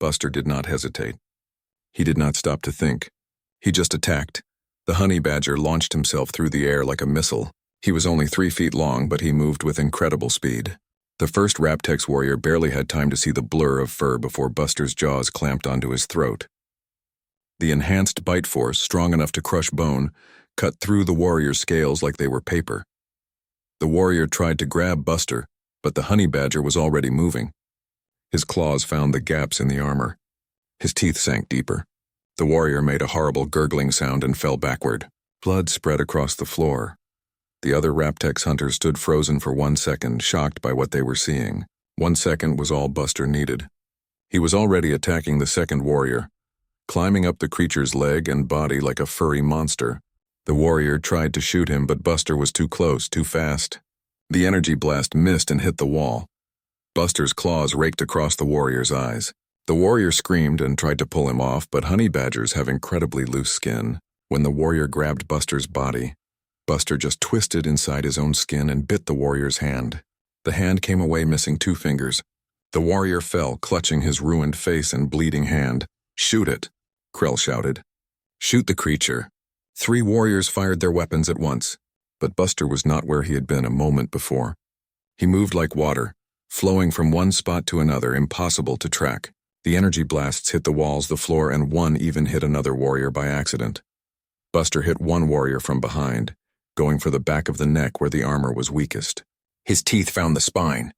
Buster did not hesitate. He did not stop to think. He just attacked. The honey badger launched himself through the air like a missile. He was only 3 feet long, but he moved with incredible speed. The first Raptex warrior barely had time to see the blur of fur before Buster's jaws clamped onto his throat. The enhanced bite force, strong enough to crush bone, cut through the warrior's scales like they were paper. The warrior tried to grab Buster, but the honey badger was already moving. His claws found the gaps in the armor. His teeth sank deeper. The warrior made a horrible gurgling sound and fell backward. Blood spread across the floor. The other Raptex hunters stood frozen for 1 second, shocked by what they were seeing. 1 second was all Buster needed. He was already attacking the second warrior, climbing up the creature's leg and body like a furry monster. The warrior tried to shoot him, but Buster was too close, too fast. The energy blast missed and hit the wall. Buster's claws raked across the warrior's eyes. The warrior screamed and tried to pull him off, but honey badgers have incredibly loose skin. When the warrior grabbed Buster's body, Buster just twisted inside his own skin and bit the warrior's hand. The hand came away missing 2 fingers. The warrior fell, clutching his ruined face and bleeding hand. "Shoot it," Krell shouted. "Shoot the creature." 3 warriors fired their weapons at once, but Buster was not where he had been a moment before. He moved like water, flowing from one spot to another, impossible to track. The energy blasts hit the walls, the floor, and one even hit another warrior by accident. Buster hit one warrior from behind, going for the back of the neck where the armor was weakest. His teeth found the spine.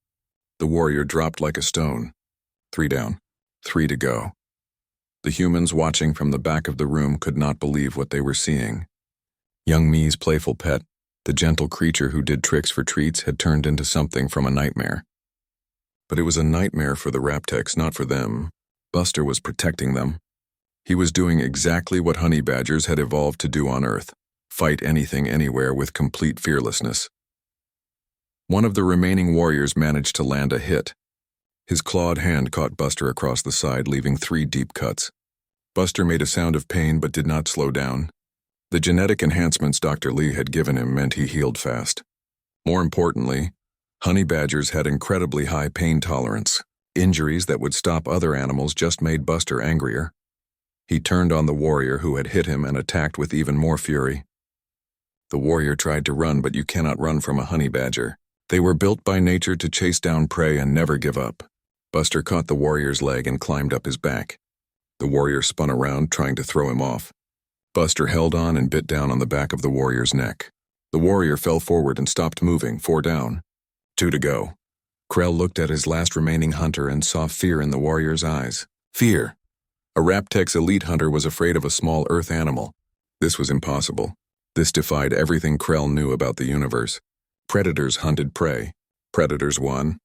The warrior dropped like a stone. 3 down, 3 to go. The humans watching from the back of the room could not believe what they were seeing. Young Mi's playful pet, the gentle creature who did tricks for treats, had turned into something from a nightmare. But it was a nightmare for the Raptex, not for them. Buster was protecting them. He was doing exactly what honey badgers had evolved to do on Earth: fight anything anywhere with complete fearlessness. One of the remaining warriors managed to land a hit. His clawed hand caught Buster across the side, leaving 3 deep cuts. Buster made a sound of pain but did not slow down. The genetic enhancements Dr. Lee had given him meant he healed fast. More importantly, honey badgers had incredibly high pain tolerance. Injuries that would stop other animals just made Buster angrier. He turned on the warrior who had hit him and attacked with even more fury. The warrior tried to run, but you cannot run from a honey badger. They were built by nature to chase down prey and never give up. Buster caught the warrior's leg and climbed up his back. The warrior spun around, trying to throw him off. Buster held on and bit down on the back of the warrior's neck. The warrior fell forward and stopped moving, 4 down. 2 to go. Krell looked at his last remaining hunter and saw fear in the warrior's eyes. Fear. A Raptex elite hunter was afraid of a small Earth animal. This was impossible. This defied everything Krell knew about the universe. Predators hunted prey. Predators won.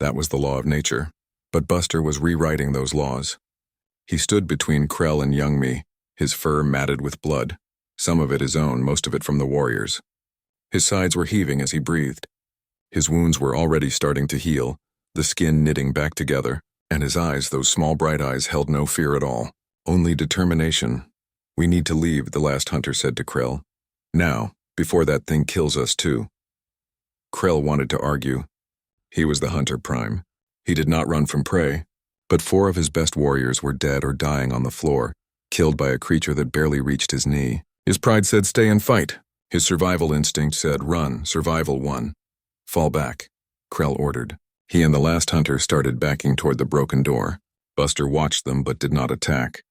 That was the law of nature. But Buster was rewriting those laws. He stood between Krell and Young Mi, his fur matted with blood, some of it his own, most of it from the warriors. His sides were heaving as he breathed. His wounds were already starting to heal, the skin knitting back together, and his eyes, those small bright eyes, held no fear at all, only determination. "We need to leave," the last hunter said to Krell. "Now, before that thing kills us too." Krell wanted to argue. He was the hunter prime. He did not run from prey, but 4 of his best warriors were dead or dying on the floor, killed by a creature that barely reached his knee. His pride said stay and fight. His survival instinct said run, survival won. "Fall back," Krell ordered. He and the last hunter started backing toward the broken door. Buster watched them but did not attack.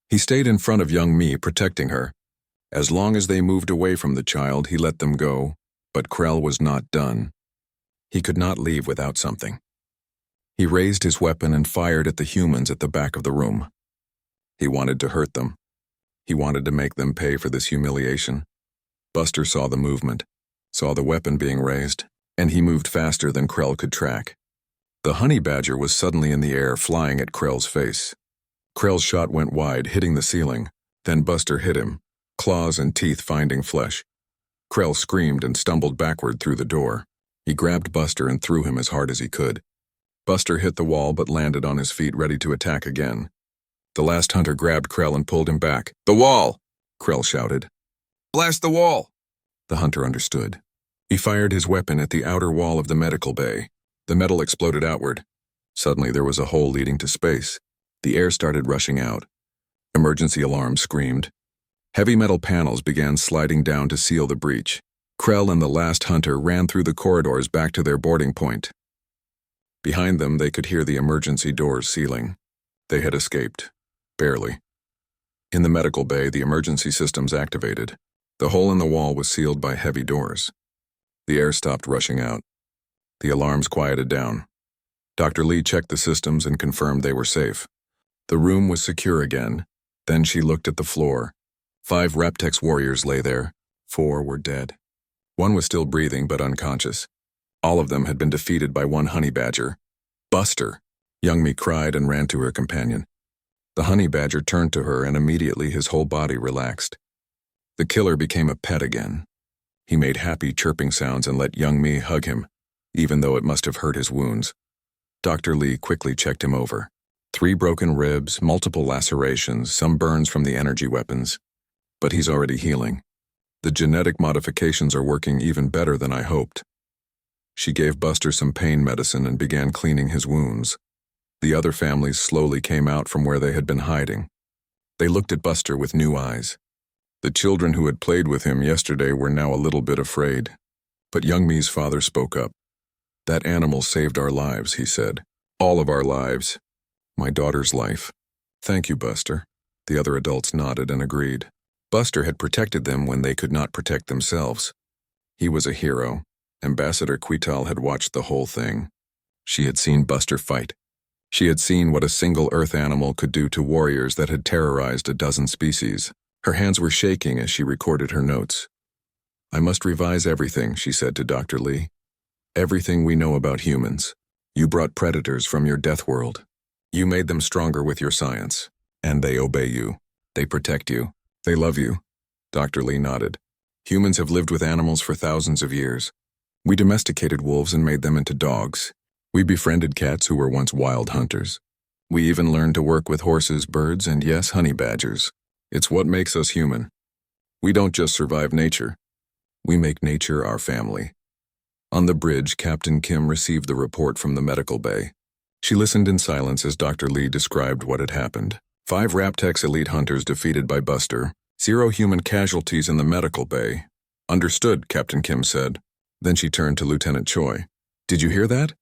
He stayed in front of Young Mi, protecting her. As long as they moved away from the child, he let them go, but Krell was not done. He could not leave without something. He raised his weapon and fired at the humans at the back of the room. He wanted to hurt them. He wanted to make them pay for this humiliation. Buster saw the movement, saw the weapon being raised, and he moved faster than Krell could track. The honey badger was suddenly in the air, flying at Krell's face. Krell's shot went wide, hitting the ceiling. Then Buster hit him, claws and teeth finding flesh. Krell screamed and stumbled backward through the door. He grabbed Buster and threw him as hard as he could. Buster hit the wall but landed on his feet, ready to attack again. The last hunter grabbed Krell and pulled him back. "The wall!" Krell shouted. "Blast the wall!" The hunter understood. He fired his weapon at the outer wall of the medical bay. The metal exploded outward. Suddenly there was a hole leading to space. The air started rushing out. Emergency alarms screamed. Heavy metal panels began sliding down to seal the breach. Krell and the last hunter ran through the corridors back to their boarding point. Behind them, they could hear the emergency doors sealing. They had escaped. Barely. In the medical bay, the emergency systems activated. The hole in the wall was sealed by heavy doors. The air stopped rushing out. The alarms quieted down. Dr. Lee checked the systems and confirmed they were safe. The room was secure again. Then she looked at the floor. 5 Reptex warriors lay there. 4 were dead. 1 was still breathing but unconscious. All of them had been defeated by 1 honey badger. Buster! Youngmi cried and ran to her companion. The honey badger turned to her and immediately his whole body relaxed. The killer became a pet again. He made happy chirping sounds and let Youngmi hug him, even though it must have hurt his wounds. Dr. Lee quickly checked him over. 3 broken ribs, multiple lacerations, some burns from the energy weapons. But he's already healing. The genetic modifications are working even better than I hoped. She gave Buster some pain medicine and began cleaning his wounds. The other families slowly came out from where they had been hiding. They looked at Buster with new eyes. The children who had played with him yesterday were now a little bit afraid. But Youngmi's father spoke up. "That animal saved our lives," he said. "All of our lives. My daughter's life. Thank you, Buster." The other adults nodded and agreed. Buster had protected them when they could not protect themselves. He was a hero. Ambassador Quital had watched the whole thing. She had seen Buster fight. She had seen what a single Earth animal could do to warriors that had terrorized a dozen species. Her hands were shaking as she recorded her notes. "I must revise everything," she said to Dr. Lee. "Everything we know about humans. You brought predators from your death world. You made them stronger with your science. And they obey you. They protect you. They love you." Dr. Lee nodded. "Humans have lived with animals for thousands of years. We domesticated wolves and made them into dogs. We befriended cats who were once wild hunters. We even learned to work with horses, birds, and yes, honey badgers. It's what makes us human. We don't just survive nature. We make nature our family." On the bridge, Captain Kim received the report from the medical bay. She listened in silence as Dr. Lee described what had happened. 5 Raptex elite hunters defeated by Buster. 0 human casualties in the medical bay. "Understood," Captain Kim said. Then she turned to Lieutenant Choi. "Did you hear that?"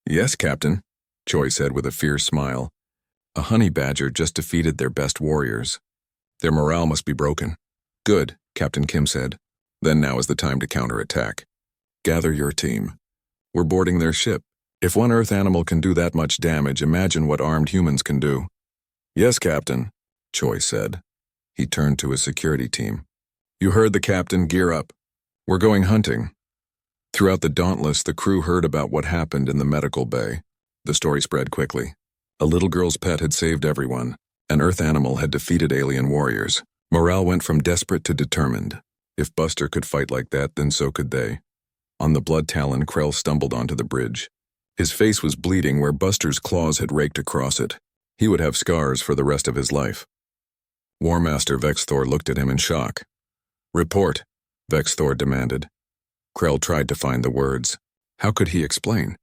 "Yes, Captain," Choi said with a fierce smile. "A honey badger just defeated their best warriors. Their morale must be broken." "Good," Captain Kim said. "Then now is the time to counterattack. Gather your team. We're boarding their ship. If 1 Earth animal can do that much damage, imagine what armed humans can do." "Yes, Captain," Choi said. He turned to his security team. "You heard the captain. Gear up. We're going hunting." Throughout the Dauntless, the crew heard about what happened in the medical bay. The story spread quickly. A little girl's pet had saved everyone. An Earth animal had defeated alien warriors. Morale went from desperate to determined. If Buster could fight like that, then so could they. On the blood talon, Krell stumbled onto the bridge. His face was bleeding where Buster's claws had raked across it. He would have scars for the rest of his life. War Master Vexthor looked at him in shock. "Report," Vexthor demanded. Krell tried to find the words. How could he explain?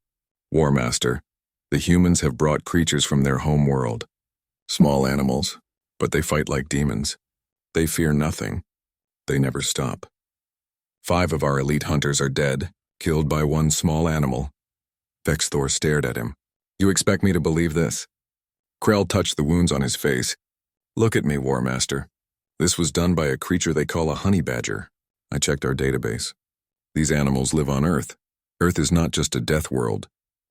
"War Master, the humans have brought creatures from their home world. Small animals, but they fight like demons. They fear nothing. They never stop. 5 of our elite hunters are dead, killed by 1 small animal." Vexthor stared at him. "You expect me to believe this?" Krell touched the wounds on his face. "Look at me, War Master. This was done by a creature they call a honey badger. I checked our database. These animals live on Earth. Earth is not just a death world.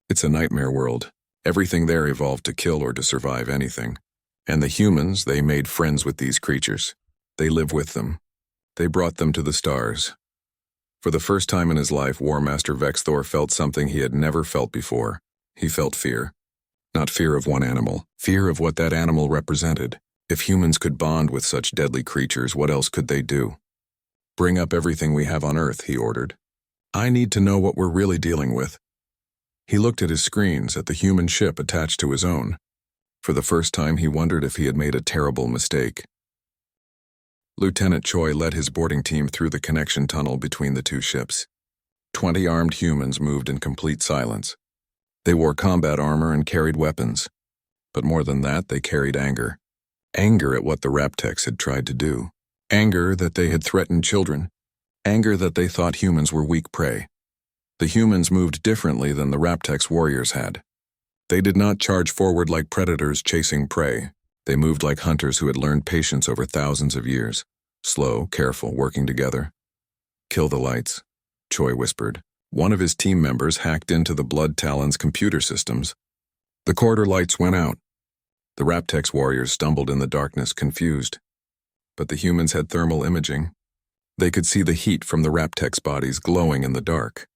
It's a nightmare world. Everything there evolved to kill or to survive anything. And the humans, they made friends with these creatures. They live with them. They brought them to the stars." For the first time in his life, War Master Vexthor felt something he had never felt before. He felt fear. Not fear of 1 animal, fear of what that animal represented. If humans could bond with such deadly creatures, what else could they do? "Bring up everything we have on Earth," he ordered. "I need to know what we're really dealing with." He looked at his screens, at the human ship attached to his own. For the first time, he wondered if he had made a terrible mistake. Lieutenant Choi led his boarding team through the connection tunnel between the 2 ships. 20 armed humans moved in complete silence. They wore combat armor and carried weapons. But more than that, they carried anger. Anger at what the Raptex had tried to do. Anger that they had threatened children. Anger that they thought humans were weak prey. The humans moved differently than the Raptex warriors had. They did not charge forward like predators chasing prey. They moved like hunters who had learned patience over thousands of years. Slow, careful, working together. "Kill the lights," Choi whispered. One of his team members hacked into the Blood Talon's computer systems. The corridor lights went out. The Raptex warriors stumbled in the darkness, confused. But the humans had thermal imaging. They could see the heat from the Raptex bodies glowing in the dark.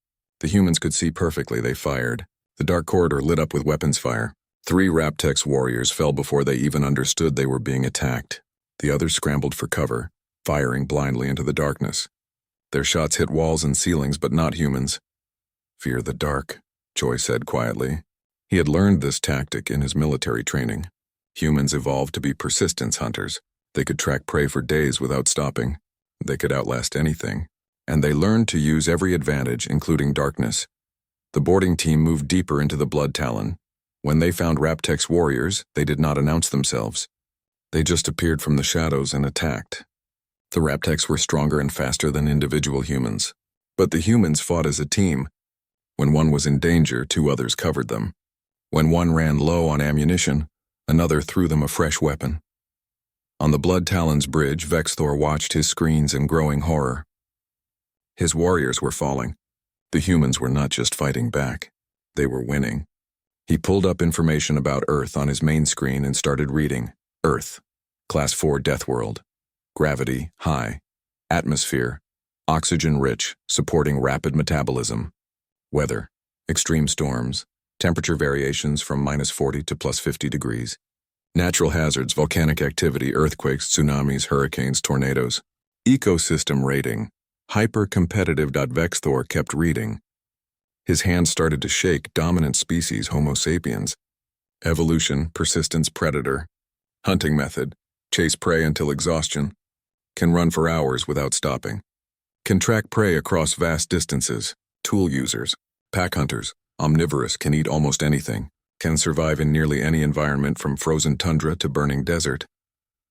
The humans could see perfectly. They fired. The dark corridor lit up with weapons fire. 3 Raptex warriors fell before they even understood they were being attacked. The others scrambled for cover, firing blindly into the darkness. Their shots hit walls and ceilings, but not humans. "Fear the dark," Choi said quietly. He had learned this tactic in his military training. Humans evolved to be persistence hunters. They could track prey for days without stopping. They could outlast anything. And they learned to use every advantage, including darkness. The boarding team moved deeper into the Blood Talon. When they found Raptex warriors, they did not announce themselves. They just appeared from the shadows and attacked. The Raptex were stronger and faster than individual humans. But the humans fought as a team. When one was in danger, 2 others covered them. When one ran low on ammunition, another threw them a fresh weapon. On the Blood Talon's bridge, Vexthor watched his screens in growing horror. His warriors were falling. The humans were not just fighting back. They were winning. He pulled up information about Earth on his main screen and started reading. Earth, Class 4 Death World. Gravity, high. Atmosphere, oxygen-rich, supporting rapid metabolism. Weather, extreme storms. Temperature variations from -40 to +50 degrees. Natural hazards, volcanic activity, earthquakes, tsunamis, hurricanes, tornadoes. Ecosystem rating, hyper-competitive. Vexthor kept reading. His hands started to shake. Dominant species, Homo sapiens. Evolution, persistence, predator. Hunting method, chase prey until exhaustion. Can run for hours without stopping. Can track prey across vast distances. Tool users, pack hunters. Omnivorous, can eat almost anything, can survive in nearly any environment from frozen tundra to burning desert.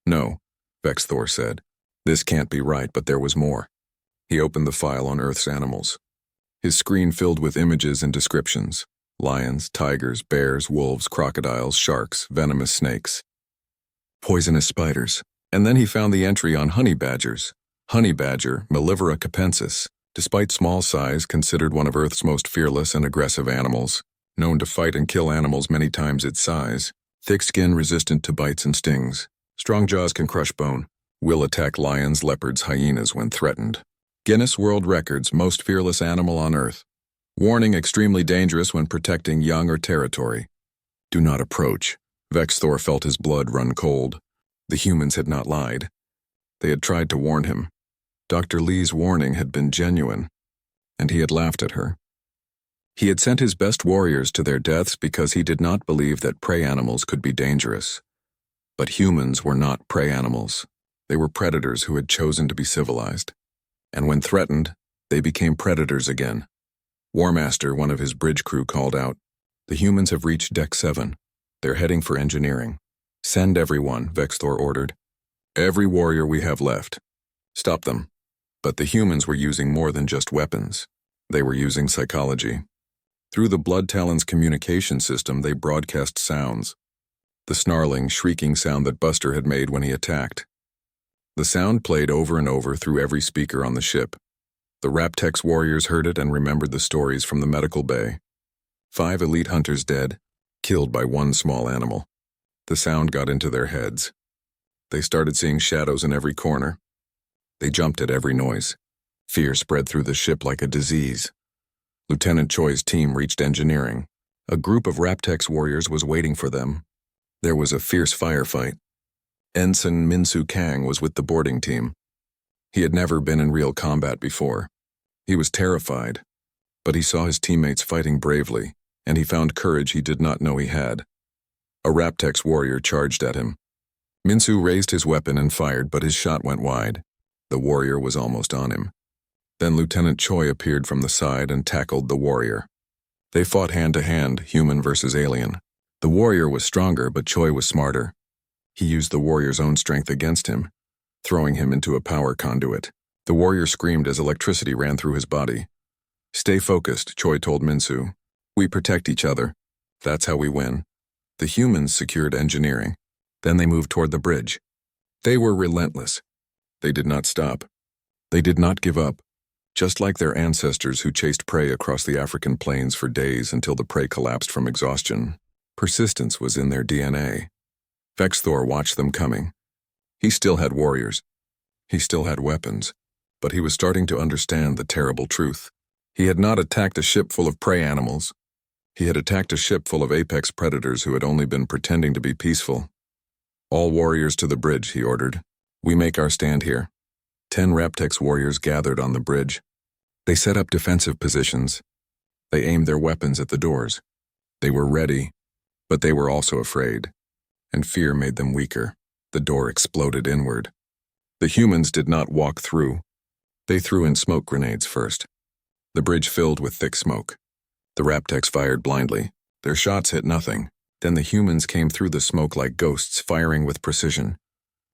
"No," Vexthor said. "This can't be right," but there was more. He opened the file on Earth's animals. His screen filled with images and descriptions. Lions, tigers, bears, wolves, crocodiles, sharks, venomous snakes. Poisonous spiders. And then he found the entry on honey badgers. Honey badger, Mellivora capensis. Despite small size, considered one of Earth's most fearless and aggressive animals, known to fight and kill animals many times its size, thick skin resistant to bites and stings, strong jaws can crush bone, will attack lions, leopards, hyenas when threatened. Guinness World Records, most fearless animal on Earth. Warning, extremely dangerous when protecting young or territory. Do not approach. Vexthor felt his blood run cold. The humans had not lied. They had tried to warn him. Dr. Lee's warning had been genuine, and he had laughed at her. He had sent his best warriors to their deaths because he did not believe that prey animals could be dangerous. But humans were not prey animals. They were predators who had chosen to be civilized. And when threatened, they became predators again. Warmaster, one of his bridge crew, called out, "The humans have reached Deck 7. They're heading for engineering. Send everyone," Vexthor ordered. "Every warrior we have left. Stop them." But the humans were using more than just weapons. They were using psychology. Through the Blood Talon's communication system, they broadcast sounds. The snarling, shrieking sound that Buster had made when he attacked. The sound played over and over through every speaker on the ship. The Raptex warriors heard it and remembered the stories from the medical bay. 5 elite hunters dead, killed by one small animal. The sound got into their heads. They started seeing shadows in every corner. They jumped at every noise. Fear spread through the ship like a disease. Lieutenant Choi's team reached engineering. A group of Raptex warriors was waiting for them. There was a fierce firefight. Ensign Minsu Kang was with the boarding team. He had never been in real combat before. He was terrified, but he saw his teammates fighting bravely, and he found courage he did not know he had. A Raptex warrior charged at him. Minsu raised his weapon and fired, but his shot went wide. The warrior was almost on him. Then Lieutenant Choi appeared from the side and tackled the warrior. They fought hand to hand, human versus alien. The warrior was stronger, but Choi was smarter. He used the warrior's own strength against him, throwing him into a power conduit. The warrior screamed as electricity ran through his body. "Stay focused," Choi told Minsu. "We protect each other. That's how we win." The humans secured engineering. Then they moved toward the bridge. They were relentless. They did not stop. They did not give up. Just like their ancestors who chased prey across the African plains for days until the prey collapsed from exhaustion, persistence was in their DNA. Vexthor watched them coming. He still had warriors. He still had weapons. But he was starting to understand the terrible truth. He had not attacked a ship full of prey animals. He had attacked a ship full of apex predators who had only been pretending to be peaceful. "All warriors to the bridge," he ordered. "We make our stand here." 10 Raptex warriors gathered on the bridge. They set up defensive positions. They aimed their weapons at the doors. They were ready, but they were also afraid, and fear made them weaker. The door exploded inward. The humans did not walk through. They threw in smoke grenades first. The bridge filled with thick smoke. The Raptex fired blindly. Their shots hit nothing. Then the humans came through the smoke like ghosts, firing with precision.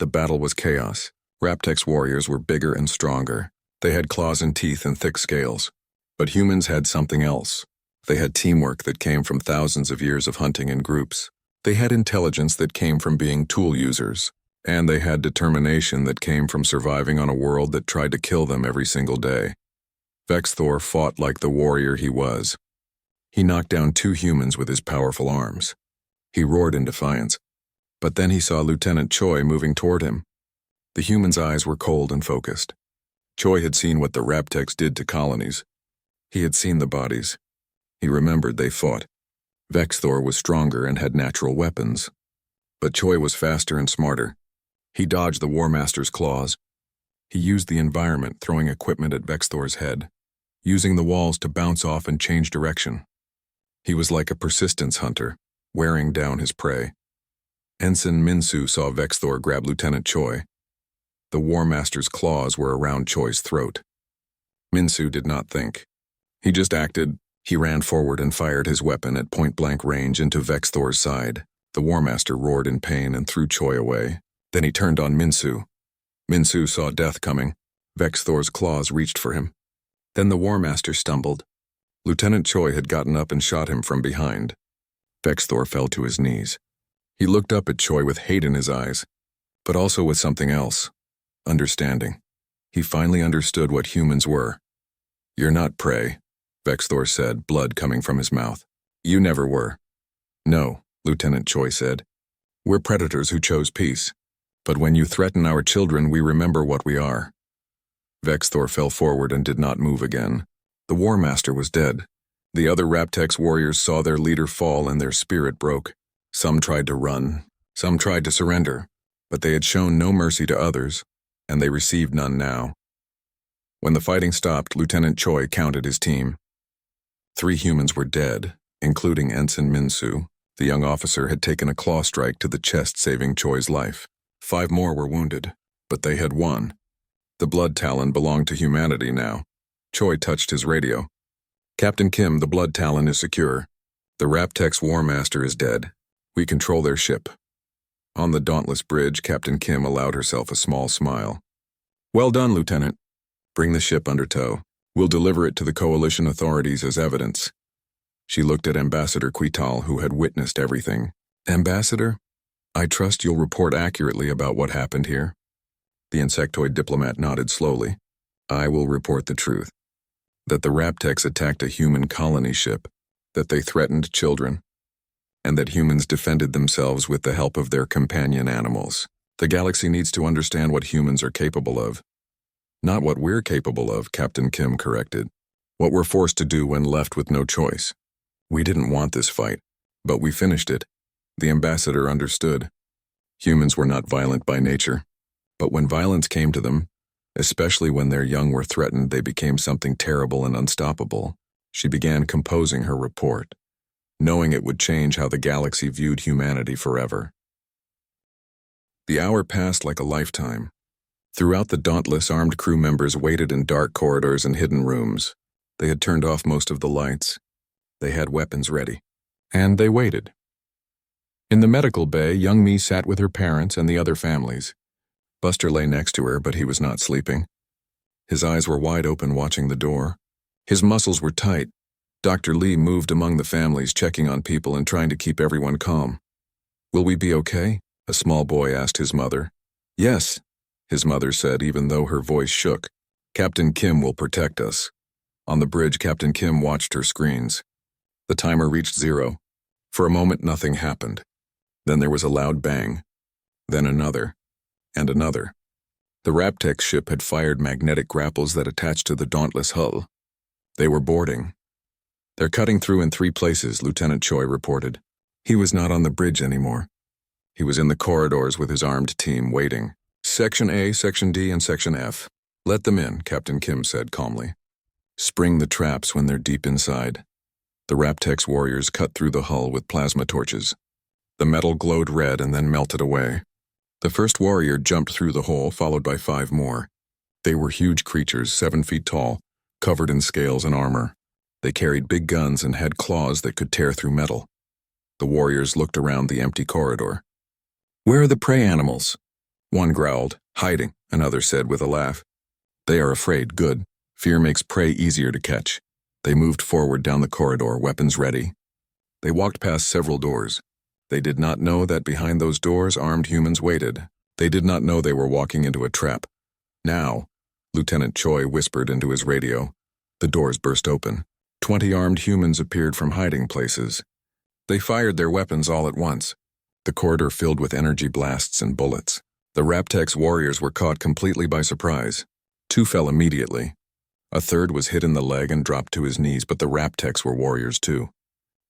The battle was chaos. Raptex warriors were bigger and stronger. They had claws and teeth and thick scales. But humans had something else. They had teamwork that came from thousands of years of hunting in groups. They had intelligence that came from being tool users. And they had determination that came from surviving on a world that tried to kill them every single day. Vexthor fought like the warrior he was. He knocked down 2 humans with his powerful arms. He roared in defiance. But then he saw Lieutenant Choi moving toward him. The human's eyes were cold and focused. Choi had seen what the Raptex did to colonies. He had seen the bodies. He remembered they fought. Vexthor was stronger and had natural weapons. But Choi was faster and smarter. He dodged the War Master's claws. He used the environment, throwing equipment at Vexthor's head, using the walls to bounce off and change direction. He was like a persistence hunter, wearing down his prey. Ensign Minsu saw Vexthor grab Lieutenant Choi. The War Master's claws were around Choi's throat. Minsu did not think. He just acted. He ran forward and fired his weapon at point-blank range into Vexthor's side. The War Master roared in pain and threw Choi away. Then he turned on Minsu. Minsu saw death coming. Vexthor's claws reached for him. Then the War Master stumbled. Lieutenant Choi had gotten up and shot him from behind. Vexthor fell to his knees. He looked up at Choi with hate in his eyes, but also with something else. Understanding. He finally understood what humans were. "You're not prey," Vexthor said, blood coming from his mouth. "You never were." "No," Lieutenant Choi said. "We're predators who chose peace. But when you threaten our children, we remember what we are." Vexthor fell forward and did not move again. The War Master was dead. The other Raptex warriors saw their leader fall and their spirit broke. Some tried to run. Some tried to surrender. But they had shown no mercy to others, and they received none now. When the fighting stopped, Lieutenant Choi counted his team. 3 humans were dead, including Ensign Minsu. The young officer had taken a claw strike to the chest, saving Choi's life. 5 more were wounded, but they had won. The Blood Talon belonged to humanity now. Choi touched his radio. "Captain Kim, the Blood Talon is secure. The Raptex War Master is dead. We control their ship." On the dauntless bridge, Captain Kim allowed herself a small smile. "Well done, Lieutenant. Bring the ship under tow. We'll deliver it to the Coalition authorities as evidence." She looked at Ambassador Quital, who had witnessed everything. "Ambassador, I trust you'll report accurately about what happened here." The insectoid diplomat nodded slowly. "I will report the truth. That the Raptex attacked a human colony ship, that they threatened children, and that humans defended themselves with the help of their companion animals. The galaxy needs to understand what humans are capable of. Not what we're capable of," Captain Kim corrected. "What we're forced to do when left with no choice. We didn't want this fight, but we finished it." The ambassador understood. Humans were not violent by nature, but when violence came to them, especially when their young were threatened, they became something terrible and unstoppable. She began composing her report, knowing it would change how the galaxy viewed humanity forever. The hour passed like a lifetime. Throughout the dauntless, armed crew members waited in dark corridors and hidden rooms. They had turned off most of the lights. They had weapons ready. And they waited. In the medical bay, young Me sat with her parents and the other families. Buster lay next to her, but he was not sleeping. His eyes were wide open watching the door. His muscles were tight. Dr. Lee moved among the families, checking on people and trying to keep everyone calm. "Will we be okay?" a small boy asked his mother. "Yes," his mother said, even though her voice shook. "Captain Kim will protect us." On the bridge, Captain Kim watched her screens. The timer reached 0. For a moment, nothing happened. Then there was a loud bang. Then another. And another. The Raptex ship had fired magnetic grapples that attached to the dauntless hull. They were boarding. "They're cutting through in 3 places," Lieutenant Choi reported. He was not on the bridge anymore. He was in the corridors with his armed team waiting. "Section A, Section D, and Section F. Let them in," Captain Kim said calmly. "Spring the traps when they're deep inside." The Raptex warriors cut through the hull with plasma torches. The metal glowed red and then melted away. The first warrior jumped through the hole, followed by 5 more. They were huge creatures, 7 feet tall, covered in scales and armor. They carried big guns and had claws that could tear through metal. The warriors looked around the empty corridor. "Where are the prey animals?" One growled. "Hiding," another said with a laugh. "They are afraid. Good. Fear makes prey easier to catch." They moved forward down the corridor, weapons ready. They walked past several doors. They did not know that behind those doors armed humans waited. They did not know they were walking into a trap. "Now," Lieutenant Choi whispered into his radio. The doors burst open. 20 armed humans appeared from hiding places. They fired their weapons all at once. The corridor filled with energy blasts and bullets. The Raptex warriors were caught completely by surprise. 2 fell immediately. A third was hit in the leg and dropped to his knees, but the Raptex were warriors too.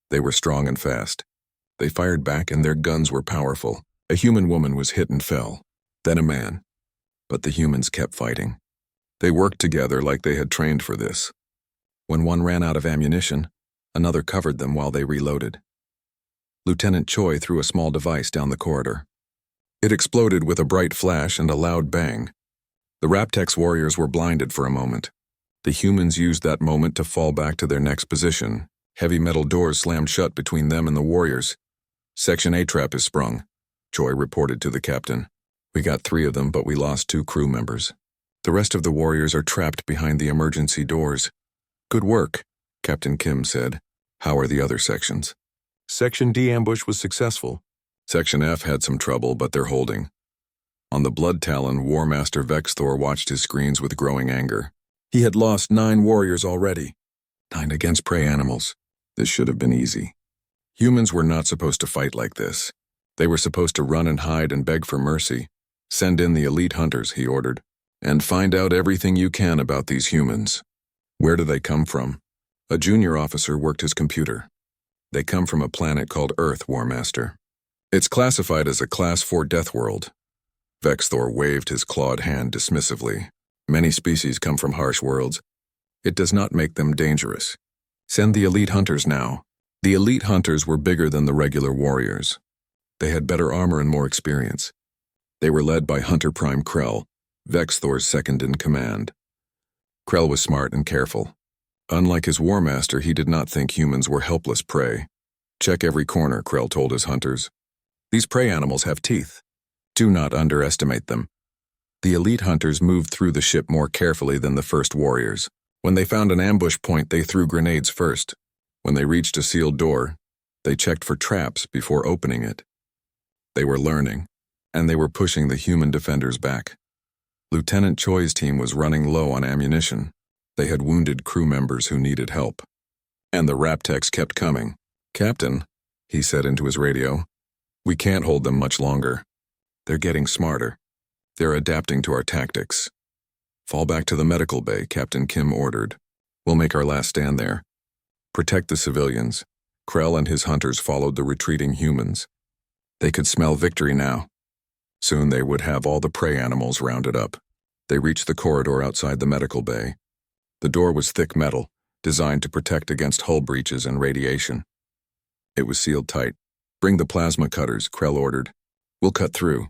They were strong and fast. They fired back and their guns were powerful. A human woman was hit and fell. Then a man. But the humans kept fighting. They worked together like they had trained for this. When one ran out of ammunition, another covered them while they reloaded. Lieutenant Choi threw a small device down the corridor. It exploded with a bright flash and a loud bang. The Raptex warriors were blinded for a moment. The humans used that moment to fall back to their next position. Heavy metal doors slammed shut between them and the warriors. "Section A trap is sprung," Choi reported to the captain. "We got 3 of them, but we lost 2 crew members. The rest of the warriors are trapped behind the emergency doors." "Good work," Captain Kim said. "How are the other sections?" "Section D ambush was successful. Section F had some trouble, but they're holding." On the Blood Talon, War Master Vexthor watched his screens with growing anger. He had lost 9 warriors already. 9 against prey animals. This should have been easy. Humans were not supposed to fight like this. They were supposed to run and hide and beg for mercy. "Send in the elite hunters," he ordered. "And find out everything you can about these humans. Where do they come from?" A junior officer worked his computer. "They come from a planet called Earth, War Master. It's classified as a Class 4 death world." Vexthor waved his clawed hand dismissively. "Many species come from harsh worlds. It does not make them dangerous. Send the elite hunters now." The elite hunters were bigger than the regular warriors. They had better armor and more experience. They were led by Hunter Prime Krell, Vexthor's second in command. Krell was smart and careful. Unlike his War Master, he did not think humans were helpless prey. "Check every corner," Krell told his hunters. "These prey animals have teeth. Do not underestimate them." The elite hunters moved through the ship more carefully than the first warriors. When they found an ambush point, they threw grenades first. When they reached a sealed door, they checked for traps before opening it. They were learning, and they were pushing the human defenders back. Lieutenant Choi's team was running low on ammunition. They had wounded crew members who needed help. And the Raptex kept coming. "Captain," he said into his radio, "we can't hold them much longer. They're getting smarter. They're adapting to our tactics." "Fall back to the medical bay," Captain Kim ordered. "We'll make our last stand there. Protect the civilians." Krell and his hunters followed the retreating humans. They could smell victory now. Soon they would have all the prey animals rounded up. They reached the corridor outside the medical bay. The door was thick metal, designed to protect against hull breaches and radiation. It was sealed tight. "Bring the plasma cutters," Krell ordered. "We'll cut through."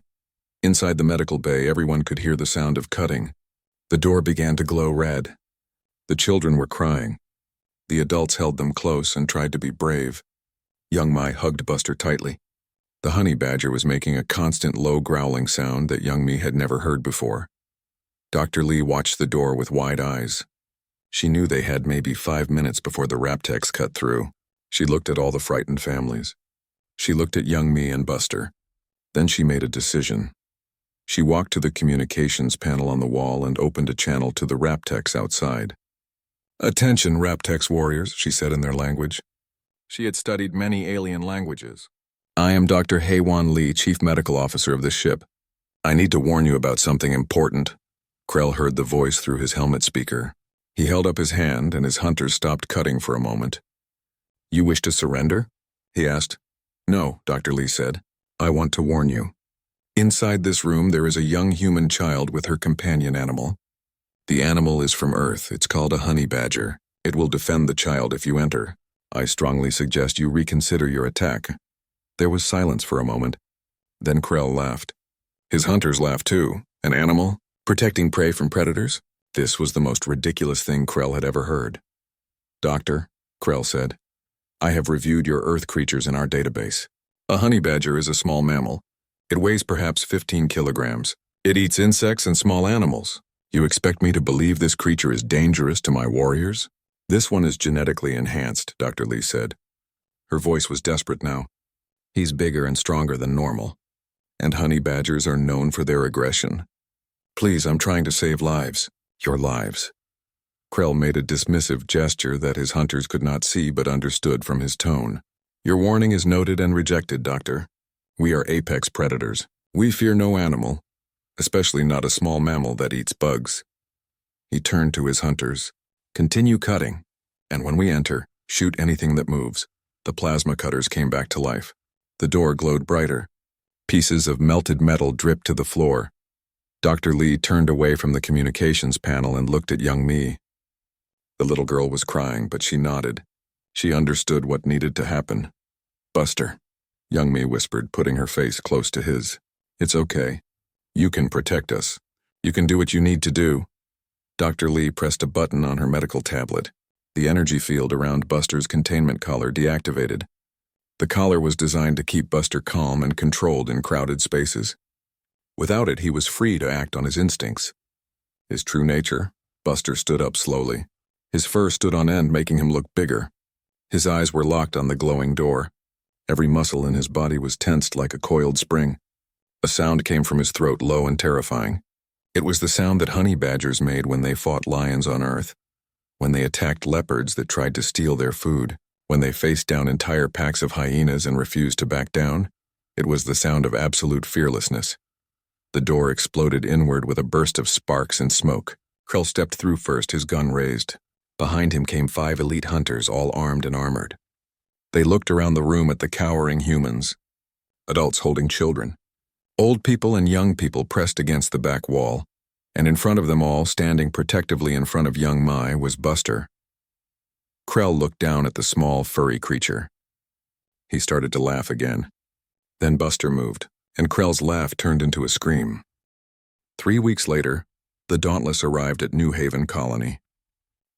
Inside the medical bay, everyone could hear the sound of cutting. The door began to glow red. The children were crying. The adults held them close and tried to be brave. Young Mai hugged Buster tightly. The honey badger was making a constant low growling sound that young me had never heard before. Dr. Lee watched the door with wide eyes. She knew they had maybe 5 minutes before the Raptex cut through. She looked at all the frightened families. She looked at young me and Buster. Then she made a decision. She walked to the communications panel on the wall and opened a channel to the Raptex outside. "Attention, Raptex warriors," she said in their language. She had studied many alien languages. "I am Dr. Haewon Lee, Chief Medical Officer of this ship. I need to warn you about something important." Krell heard the voice through his helmet speaker. He held up his hand and his hunters stopped cutting for a moment. "You wish to surrender?" he asked. "No," Dr. Lee said. "I want to warn you. Inside this room there is a young human child with her companion animal. The animal is from Earth. It's called a honey badger. It will defend the child if you enter. I strongly suggest you reconsider your attack." There was silence for a moment. Then Krell laughed. His hunters laughed too. An animal? Protecting prey from predators? This was the most ridiculous thing Krell had ever heard. "Doctor," Krell said, "I have reviewed your Earth creatures in our database. A honey badger is a small mammal. It weighs perhaps 15 kilograms. It eats insects and small animals. You expect me to believe this creature is dangerous to my warriors?" "This one is genetically enhanced," Dr. Lee said. Her voice was desperate now. "He's bigger and stronger than normal. And honey badgers are known for their aggression. Please, I'm trying to save lives. Your lives." Krell made a dismissive gesture that his hunters could not see but understood from his tone. "Your warning is noted and rejected, Doctor. We are apex predators. We fear no animal, especially not a small mammal that eats bugs." He turned to his hunters. "Continue cutting, and when we enter, shoot anything that moves." The plasma cutters came back to life. The door glowed brighter. Pieces of melted metal dripped to the floor. Dr. Lee turned away from the communications panel and looked at young me. The little girl was crying, but she nodded. She understood what needed to happen. "Buster," young me whispered, putting her face close to his. "It's okay. You can protect us. You can do what you need to do." Dr. Lee pressed a button on her medical tablet. The energy field around Buster's containment collar deactivated. The collar was designed to keep Buster calm and controlled in crowded spaces. Without it, he was free to act on his instincts. His true nature, Buster stood up slowly. His fur stood on end, making him look bigger. His eyes were locked on the glowing door. Every muscle in his body was tensed like a coiled spring. A sound came from his throat, low and terrifying. It was the sound that honey badgers made when they fought lions on Earth, when they attacked leopards that tried to steal their food, when they faced down entire packs of hyenas and refused to back down. It was the sound of absolute fearlessness. The door exploded inward with a burst of sparks and smoke. Krell stepped through first, his gun raised. Behind him came 5 elite hunters, all armed and armored. They looked around the room at the cowering humans, adults holding children. Old people and young people pressed against the back wall, and in front of them all, standing protectively in front of young Mai, was Buster. Krell looked down at the small, furry creature. He started to laugh again. Then Buster moved, and Krell's laugh turned into a scream. 3 weeks later, the Dauntless arrived at New Haven Colony.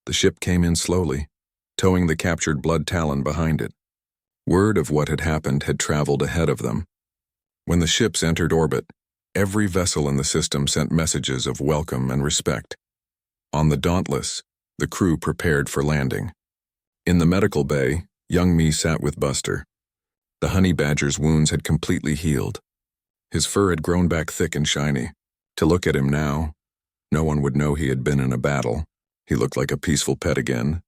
The ship came in slowly, towing the captured Blood Talon behind it. Word of what had happened had traveled ahead of them. When the ships entered orbit, every vessel in the system sent messages of welcome and respect. On the Dauntless, the crew prepared for landing. In the medical bay, young me sat with Buster. The honey badger's wounds had completely healed. His fur had grown back thick and shiny. To look at him now, no one would know he had been in a battle. He looked like a peaceful pet again.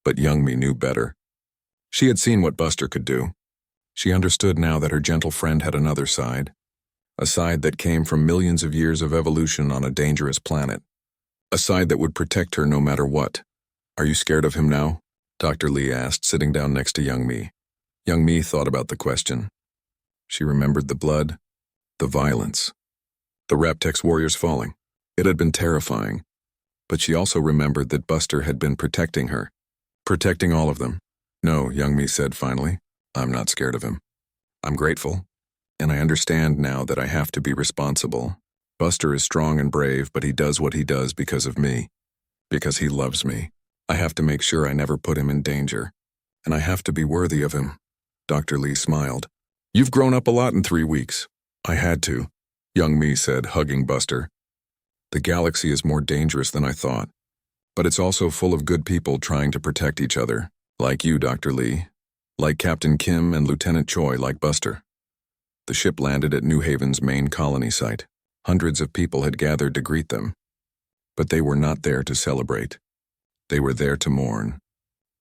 But young me knew better. She had seen what Buster could do. She understood now that her gentle friend had another side. A side that came from millions of years of evolution on a dangerous planet. A side that would protect her no matter what. "Are you scared of him now?" Dr. Lee asked, sitting down next to young me. Young me thought about the question. She remembered the blood, the violence, the Raptex warriors falling. It had been terrifying. But she also remembered that Buster had been protecting her. Protecting all of them. "No," young me said finally. "I'm not scared of him. I'm grateful. And I understand now that I have to be responsible. Buster is strong and brave, but he does what he does because of me. Because he loves me. I have to make sure I never put him in danger. And I have to be worthy of him." Dr. Lee smiled. You've grown up a lot in 3 weeks. I had to, young me said, hugging Buster. The galaxy is more dangerous than I thought, but it's also full of good people trying to protect each other, like you, Dr. Lee, like Captain Kim and Lieutenant Choi, like Buster. The ship landed at New Haven's main colony site. Hundreds of people had gathered to greet them, but they were not there to celebrate. They were there to mourn.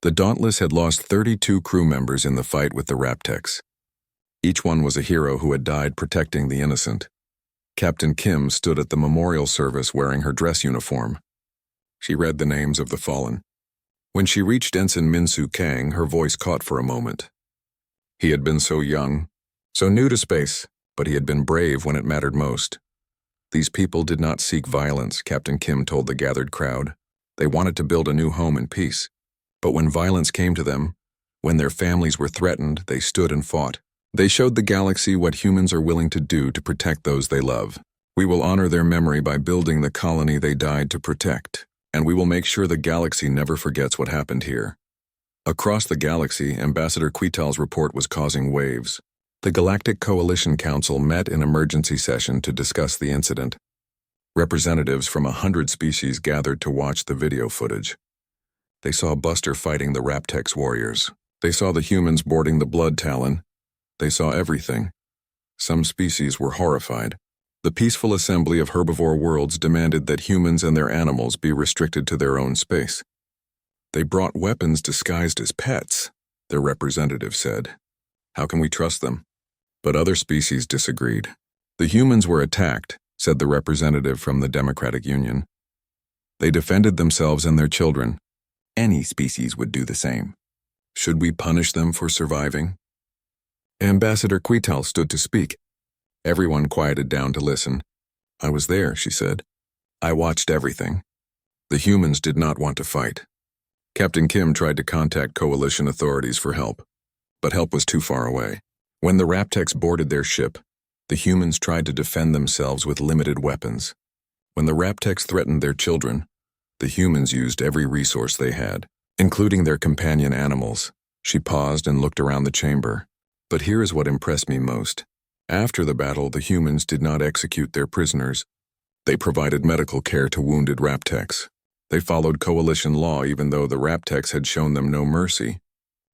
The Dauntless had lost 32 crew members in the fight with the Raptex. Each one was a hero who had died protecting the innocent. Captain Kim stood at the memorial service wearing her dress uniform. She read the names of the fallen. When she reached Ensign Minsu Kang, her voice caught for a moment. He had been so young, so new to space, but he had been brave when it mattered most. These people did not seek violence, Captain Kim told the gathered crowd. They wanted to build a new home in peace. But when violence came to them, when their families were threatened, they stood and fought. They showed the galaxy what humans are willing to do to protect those they love. We will honor their memory by building the colony they died to protect, and we will make sure the galaxy never forgets what happened here. Across the galaxy, Ambassador Quital's report was causing waves. The Galactic Coalition Council met in emergency session to discuss the incident. Representatives from 100 species gathered to watch the video footage. They saw Buster fighting the Raptex warriors. They saw the humans boarding the Blood Talon. They saw everything. Some species were horrified. The peaceful assembly of herbivore worlds demanded that humans and their animals be restricted to their own space. They brought weapons disguised as pets, their representative said. How can we trust them? But other species disagreed. The humans were attacked, said the representative from the Democratic Union. They defended themselves and their children. Any species would do the same. Should we punish them for surviving? Ambassador Quital stood to speak. Everyone quieted down to listen. I was there, she said. I watched everything. The humans did not want to fight. Captain Kim tried to contact coalition authorities for help, but help was too far away. When the Raptex boarded their ship, the humans tried to defend themselves with limited weapons. When the Raptex threatened their children, the humans used every resource they had, including their companion animals. She paused and looked around the chamber. But here is what impressed me most. After the battle, the humans did not execute their prisoners. They provided medical care to wounded Raptex. They followed coalition law even though the Raptex had shown them no mercy.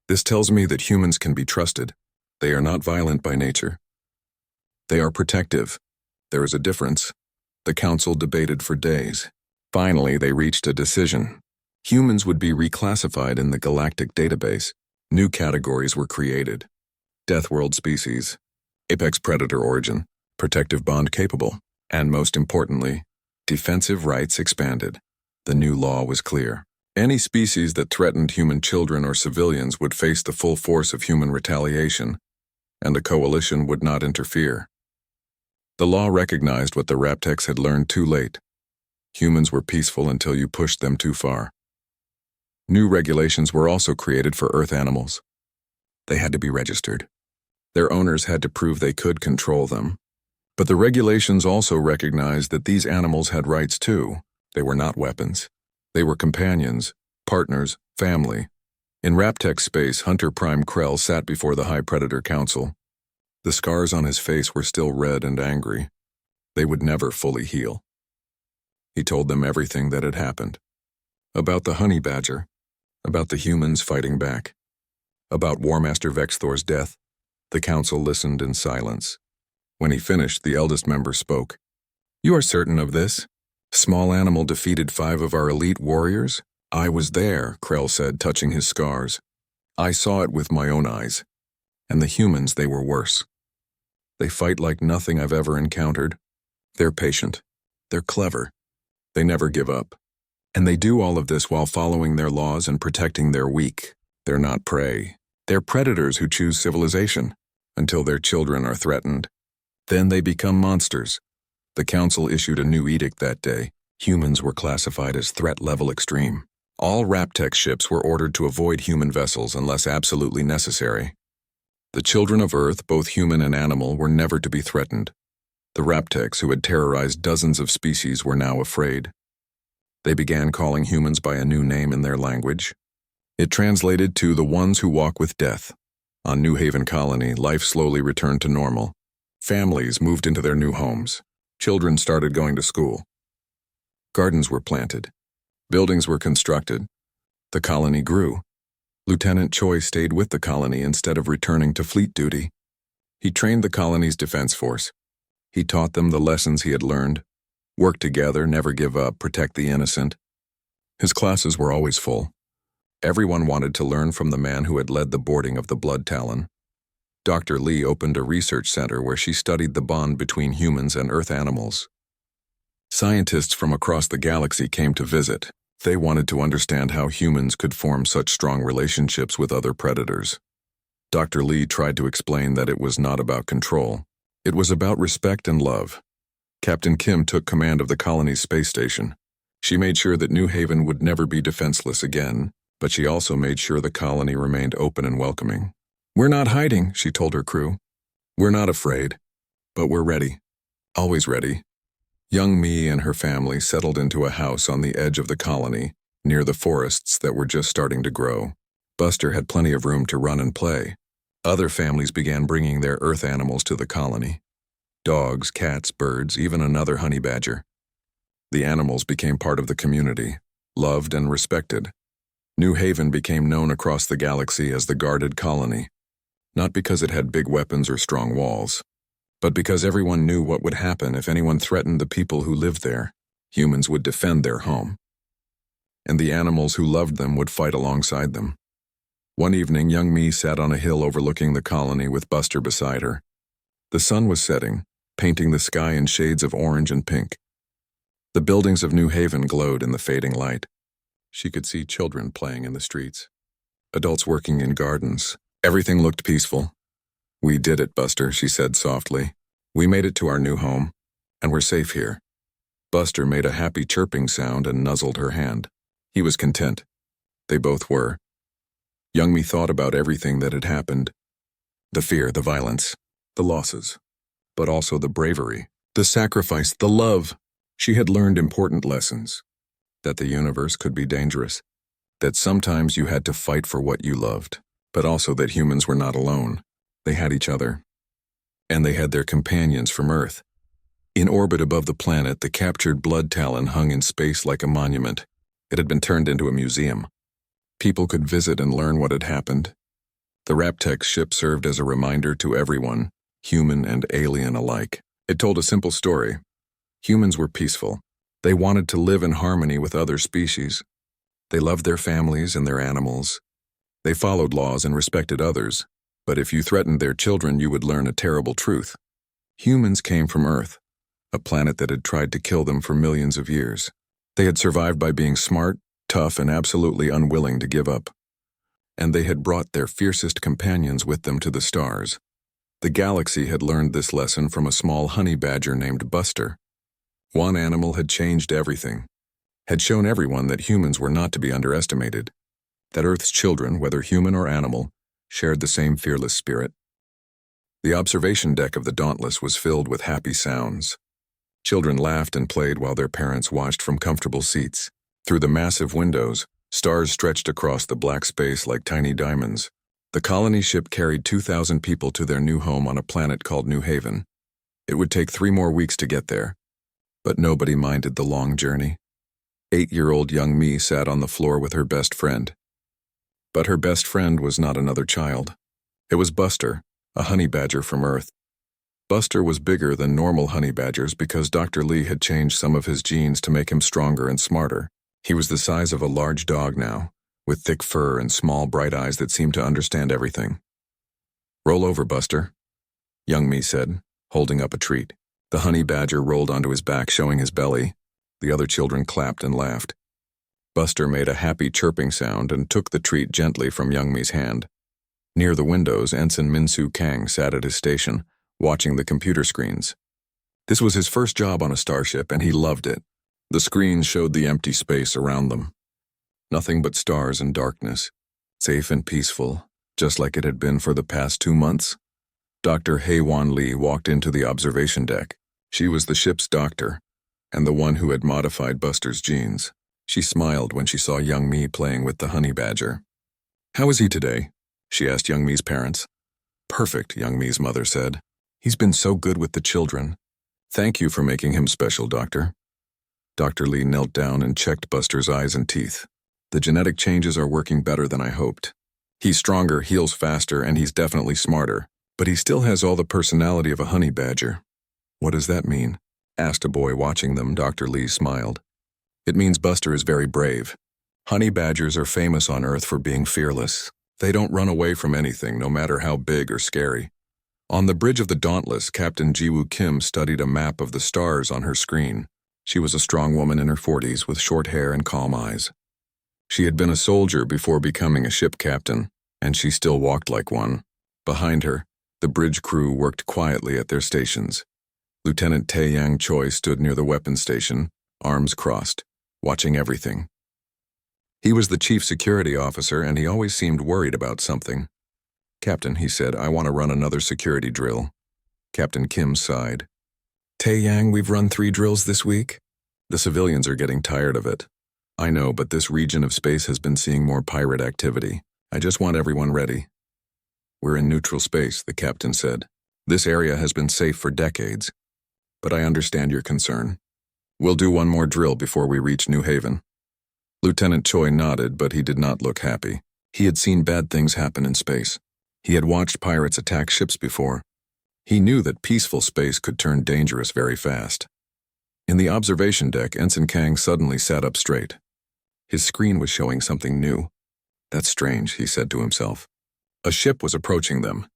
This tells me that humans can be trusted. They are not violent by nature. They are protective. There is a difference. The council debated for days. Finally, they reached a decision. Humans would be reclassified in the galactic database. New categories were created. Death World species, apex predator origin, protective bond capable, and most importantly, defensive rights expanded. The new law was clear. Any species that threatened human children or civilians would face the full force of human retaliation, and the coalition would not interfere. The law recognized what the Raptex had learned too late. Humans were peaceful until you pushed them too far. New regulations were also created for Earth animals. They had to be registered. Their owners had to prove they could control them. But the regulations also recognized that these animals had rights too. They were not weapons. They were companions, partners, family. In Raptex space, Hunter Prime Krell sat before the High Predator Council. The scars on his face were still red and angry. They would never fully heal. He told them everything that had happened. About the honey badger, about the humans fighting back, about War Master Vexthor's death. The council listened in silence. When he finished, the eldest member spoke. You are certain of this? Small Animal defeated 5 of our elite warriors? I was there, Krell said, touching his scars. I saw it with my own eyes. And the humans, they were worse. They fight like nothing I've ever encountered. They're patient. They're clever. They never give up. And they do all of this while following their laws and protecting their weak. They're not prey. They're predators who choose civilization until their children are threatened. Then they become monsters. The council issued a new edict that day. Humans were classified as threat level extreme. All Raptex ships were ordered to avoid human vessels unless absolutely necessary. The children of Earth, both human and animal, were never to be threatened. The Raptex, who had terrorized dozens of species, were now afraid. They began calling humans by a new name in their language. It translated to the ones who walk with death. On New Haven Colony, life slowly returned to normal. Families moved into their new homes. Children started going to school. Gardens were planted. Buildings were constructed. The colony grew. Lieutenant Choi stayed with the colony instead of returning to fleet duty. He trained the colony's defense force. He taught them the lessons he had learned. Work together, never give up, protect the innocent. His classes were always full. Everyone wanted to learn from the man who had led the boarding of the Blood Talon. Dr. Lee opened a research center where she studied the bond between humans and Earth animals. Scientists from across the galaxy came to visit. They wanted to understand how humans could form such strong relationships with other predators. Dr. Lee tried to explain that it was not about control. It was about respect and love. Captain Kim took command of the colony's space station. She made sure that New Haven would never be defenseless again, but she also made sure the colony remained open and welcoming. "We're not hiding," she told her crew. "We're not afraid, but we're ready. Always ready." Young Mi and her family settled into a house on the edge of the colony, near the forests that were just starting to grow. Buster had plenty of room to run and play. Other families began bringing their Earth animals to the colony. Dogs, cats, birds, even another honey badger. The animals became part of the community, loved and respected. New Haven became known across the galaxy as the guarded colony, not because it had big weapons or strong walls, but because everyone knew what would happen if anyone threatened the people who lived there. Humans would defend their home, and the animals who loved them would fight alongside them. One evening, young Mi sat on a hill overlooking the colony with Buster beside her. The sun was setting, painting the sky in shades of orange and pink. The buildings of New Haven glowed in the fading light. She could see children playing in the streets, adults working in gardens. Everything looked peaceful. "We did it, Buster," she said softly. "We made it to our new home, and we're safe here." Buster made a happy chirping sound and nuzzled her hand. He was content. They both were. Young Mi thought about everything that had happened. The fear, the violence, the losses, but also the bravery, the sacrifice, the love. She had learned important lessons. That the universe could be dangerous. That sometimes you had to fight for what you loved. But also that humans were not alone. They had each other. And they had their companions from Earth. In orbit above the planet, the captured Blood Talon hung in space like a monument. It had been turned into a museum. People could visit and learn what had happened. The Raptex ship served as a reminder to everyone, human and alien alike. It told a simple story. Humans were peaceful. They wanted to live in harmony with other species. They loved their families and their animals. They followed laws and respected others, but if you threatened their children, you would learn a terrible truth. Humans came from Earth, a planet that had tried to kill them for millions of years. They had survived by being smart, tough, and absolutely unwilling to give up. And they had brought their fiercest companions with them to the stars. The galaxy had learned this lesson from a small honey badger named Buster. One animal had changed everything, had shown everyone that humans were not to be underestimated, that Earth's children, whether human or animal, shared the same fearless spirit. The observation deck of the Dauntless was filled with happy sounds. Children laughed and played while their parents watched from comfortable seats. Through the massive windows, stars stretched across the black space like tiny diamonds. The colony ship carried 2,000 people to their new home on a planet called New Haven. It would take 3 more weeks to get there, but nobody minded the long journey. 8-year-old young Mi sat on the floor with her best friend. But her best friend was not another child. It was Buster, a honey badger from Earth. Buster was bigger than normal honey badgers because Dr. Lee had changed some of his genes to make him stronger and smarter. He was the size of a large dog now, with thick fur and small bright eyes that seemed to understand everything. "Roll over, Buster," young Mi said, holding up a treat. The honey badger rolled onto his back, showing his belly. The other children clapped and laughed. Buster made a happy chirping sound and took the treat gently from Young Mi's hand. Near the windows, Ensign Minsu Kang sat at his station, watching the computer screens. This was his first job on a starship, and he loved it. The screens showed the empty space around them. Nothing but stars and darkness, safe and peaceful, just like it had been for the past 2 months. Dr. Hae-Won Lee walked into the observation deck. She was the ship's doctor, and the one who had modified Buster's genes. She smiled when she saw Young Mi playing with the honey badger. "How is he today?" she asked Young Mi's parents. Perfect, Young Mi's mother said. He's been so good with the children. Thank you for making him special, Doctor. Dr. Lee knelt down and checked Buster's eyes and teeth. The genetic changes are working better than I hoped. He's stronger, heals faster, and he's definitely smarter. But he still has all the personality of a honey badger. What does that mean? Asked a boy watching them. Dr. Lee smiled. It means Buster is very brave. Honey badgers are famous on Earth for being fearless. They don't run away from anything, no matter how big or scary. On the bridge of the Dauntless, Captain Jiwoo Kim studied a map of the stars on her screen. She was a strong woman in her 40s with short hair and calm eyes. She had been a soldier before becoming a ship captain, and she still walked like one. Behind her, the bridge crew worked quietly at their stations. Lieutenant Tae-Yang Choi stood near the weapons station, arms crossed, watching everything. He was the chief security officer, and he always seemed worried about something. Captain, he said, I want to run another security drill. Captain Kim sighed. Tae-Yang, we've run 3 drills this week. The civilians are getting tired of it. I know, but this region of space has been seeing more pirate activity. I just want everyone ready. We're in neutral space, the captain said. This area has been safe for decades. But I understand your concern. We'll do one more drill before we reach New Haven. Lieutenant Choi nodded, but he did not look happy. He had seen bad things happen in space. He had watched pirates attack ships before. He knew that peaceful space could turn dangerous very fast. In the observation deck, Ensign Kang suddenly sat up straight. His screen was showing something new. That's strange, he said to himself. A ship was approaching them.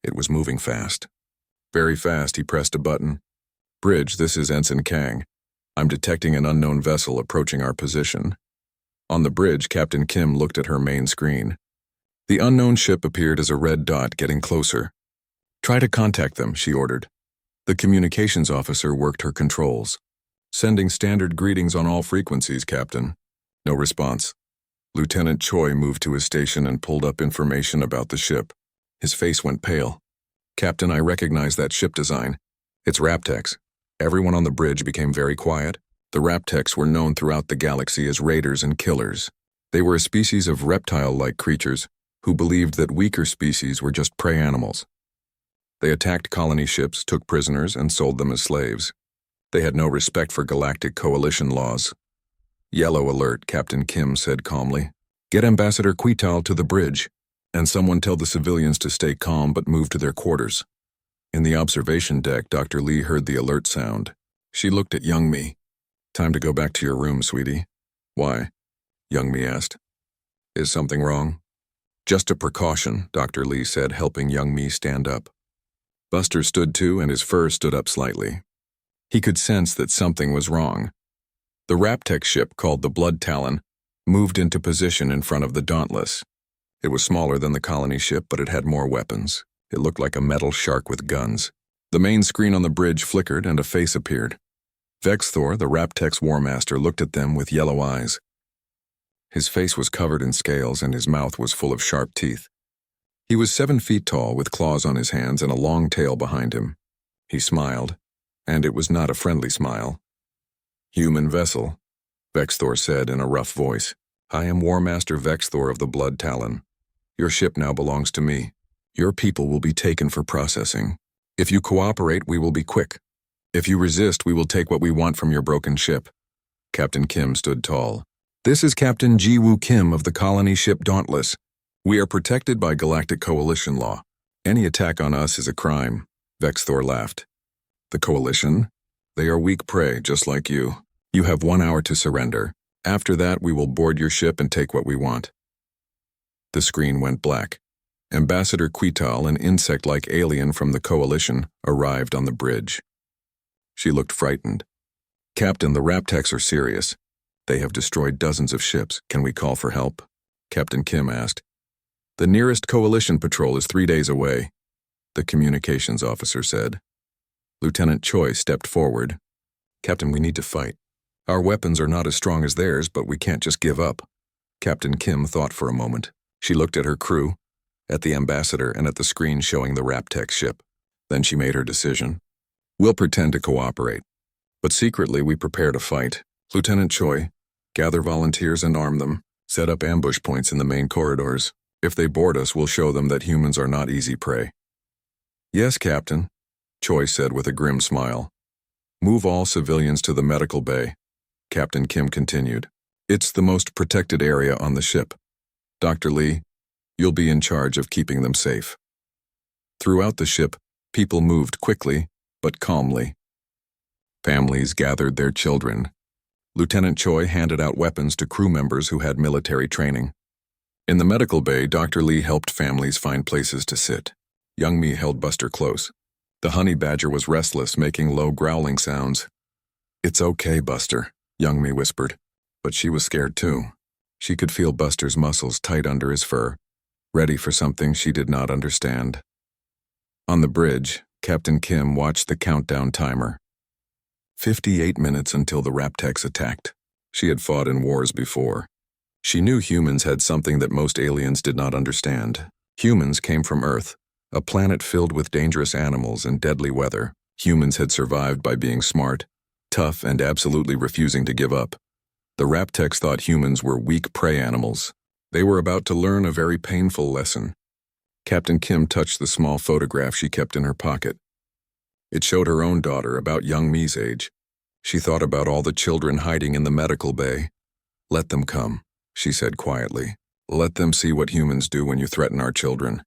It was moving fast. Very fast, he pressed a button. Bridge, this is Ensign Kang. I'm detecting an unknown vessel approaching our position. On the bridge, Captain Kim looked at her main screen. The unknown ship appeared as a red dot getting closer. Try to contact them, she ordered. The communications officer worked her controls. Sending standard greetings on all frequencies, Captain. No response. Lieutenant Choi moved to his station and pulled up information about the ship. His face went pale. Captain, I recognize that ship design. It's Raptex. Everyone on the bridge became very quiet. The Raptex were known throughout the galaxy as raiders and killers. They were a species of reptile-like creatures who believed that weaker species were just prey animals. They attacked colony ships, took prisoners, and sold them as slaves. They had no respect for Galactic Coalition laws. Yellow alert, Captain Kim said calmly. Get Ambassador Quital to the bridge, and someone tell the civilians to stay calm but move to their quarters. In the observation deck, Dr. Lee heard the alert sound. She looked at Young Mi. Time to go back to your room, sweetie. Why? Young Mi asked. Is something wrong? Just a precaution, Dr. Lee said, helping Young Mi stand up. Buster stood too, and his fur stood up slightly. He could sense that something was wrong. The Raptex ship, called the Blood Talon, moved into position in front of the Dauntless. It was smaller than the colony ship, but it had more weapons. It looked like a metal shark with guns. The main screen on the bridge flickered and a face appeared. Vexthor, the Raptex War Master, looked at them with yellow eyes. His face was covered in scales and his mouth was full of sharp teeth. He was 7 feet tall with claws on his hands and a long tail behind him. He smiled, and it was not a friendly smile. Human vessel, Vexthor said in a rough voice. I am War Master Vexthor of the Blood Talon. Your ship now belongs to me. Your people will be taken for processing. If you cooperate, we will be quick. If you resist, we will take what we want from your broken ship. Captain Kim stood tall. This is Captain Jiwoo Kim of the colony ship Dauntless. We are protected by Galactic Coalition law. Any attack on us is a crime. Vexthor laughed. The Coalition? They are weak prey, just like you. You have 1 hour to surrender. After that, we will board your ship and take what we want. The screen went black. Ambassador Quital, an insect-like alien from the Coalition, arrived on the bridge. She looked frightened. Captain, the Raptex are serious. They have destroyed dozens of ships. Can we call for help? Captain Kim asked. The nearest Coalition patrol is 3 days away, the communications officer said. Lieutenant Choi stepped forward. Captain, we need to fight. Our weapons are not as strong as theirs, but we can't just give up. Captain Kim thought for a moment. She looked at her crew, at the ambassador, and at the screen showing the Raptex ship. Then she made her decision. We'll pretend to cooperate, but secretly we prepare to fight. Lieutenant Choi, gather volunteers and arm them. Set up ambush points in the main corridors. If they board us, we'll show them that humans are not easy prey. Yes, Captain, Choi said with a grim smile. Move all civilians to the medical bay, Captain Kim continued. It's the most protected area on the ship. Dr. Lee, you'll be in charge of keeping them safe. Throughout the ship, people moved quickly, but calmly. Families gathered their children. Lieutenant Choi handed out weapons to crew members who had military training. In the medical bay, Dr. Lee helped families find places to sit. Young Mi held Buster close. The honey badger was restless, making low growling sounds. It's okay, Buster, Young Mi whispered. But she was scared too. She could feel Buster's muscles tight under his fur, ready for something she did not understand. On the bridge, Captain Kim watched the countdown timer. 58 minutes until the Raptex attacked. She had fought in wars before. She knew humans had something that most aliens did not understand. Humans came from Earth, a planet filled with dangerous animals and deadly weather. Humans had survived by being smart, tough, and absolutely refusing to give up. The Raptex thought humans were weak prey animals. They were about to learn a very painful lesson. Captain Kim touched the small photograph she kept in her pocket. It showed her own daughter, about Young Mi's age. She thought about all the children hiding in the medical bay. Let them come, she said quietly. Let them see what humans do when you threaten our children.